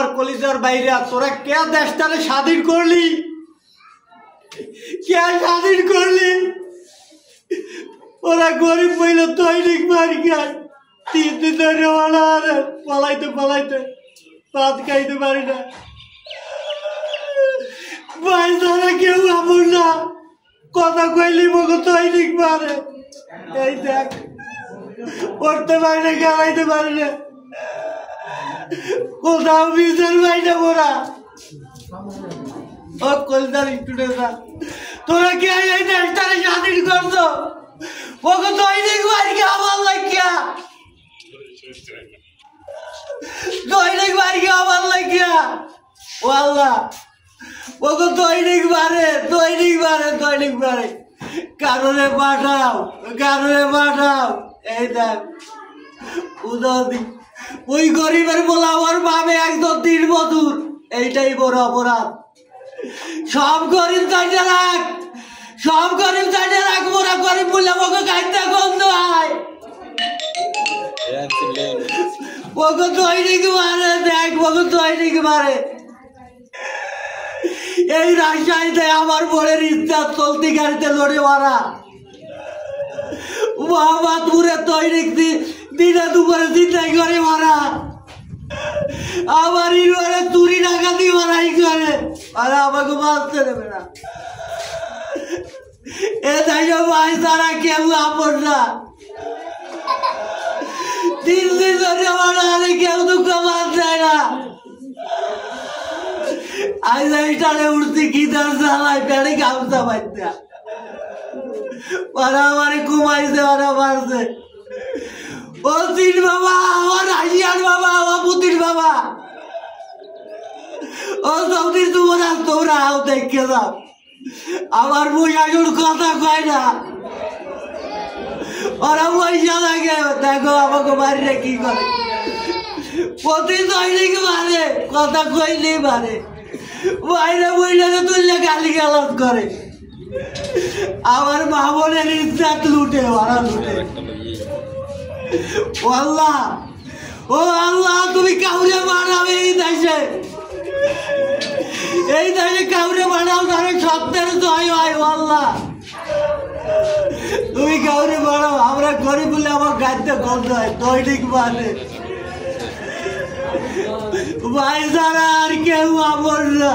আমার কলিজার বাইরে তোরা কে দেশটারে স্বাধীন করলি, কে স্বাধীন করলি? ওরা গরিব বইল তৈরিক মারি খায়, 3 দিন ধরে পালাইতে পালাইতে ভাত খাইতে পারি না। ভাই তারা কেউ আমর না, কথা কইলি মগো তৈরিক মারে। এই দেখ পড়তে পারি না, খেলাইতে পারি না, কোথাও বিজের বাইরে ওরা। ও কলদার স্টুডেন্টরা, তোরা কে এই দেশটারে স্বাধীন করছো? ওকে দৈনিক বাড়িকে আমার লাগিয়া, দৈনিক বাড়িকে আমার লাগিয়া। ও আল্লাহ, ওকে দৈনিক বাড়ে, দৈনিক বাড়ে, দৈনিক বাড়ে। কারণে পাঠাও, কারণে পাঠাও। এই দেখ উদয়, ওই গরিবের বলা আমার ভাবে একদম 3 বছর, এইটাই বড় অপরাধ। সব গরিব চাইতে রাখ, সব গরিব চাইতে রাখ। মোরা গরিব বলে ওকে খাইতে গন্ধ হয়, ওকে দৈনিক মারে। দেখ ওকে দৈনিক মারে। এই রাজশাহীতে আমার বোনের ইচ্ছা চলতি গাড়িতে লড়ে মারা। মোহাম্মদপুরে দৈনিক দিনে দুপুরে চিন্তাই করে মারা। আমার ইউরে চুরি ডাকাতি মারাই করে, আর আমাকে বাঁচতে দেবে না। এ দেশে ভাই তারা কেউ আপন না। 3 দিন ধরে মারা, কেউ দুঃখ বাদ দেয় না। আজ এইটারে উঠতে কি তার জ্বালায় পেড়ে গামছা পাইতে, ওরা আমারে ঘুমাইছে, ওরা মারছে। ও তিন বাবা, ও রাজিয়ার বাবা, ও পুতির বাবা, ও সৌদির তোমরা তোমরা আও দেখে যাও। আমার বৈশাখুর কথা কয় না, ওরা পয়সা লাগে। দেখো আমাকে মারিলে কি করে, প্রতি দৈনিক মারে, কথা কইলেই মারে। বাইরে বইলে তুললে গালি গালাজ করে। আমার মা বোনের ইজ্জত লুটে, ওরা লুটে। ও আল্লাহ, ও আল্লাহ, তুমি কাউরে বানাবে এই দেশে, এই দেশে কাউরে বানাও তাহলে সত্যের জয় হয়। ও আল্লাহ, তুমি কাউরে বানাও। আমরা গরিব বলে আমার গাড়িতে গন্ধ হয়, দৈনিক মানে ভাই যারা আর কেউ আমর না।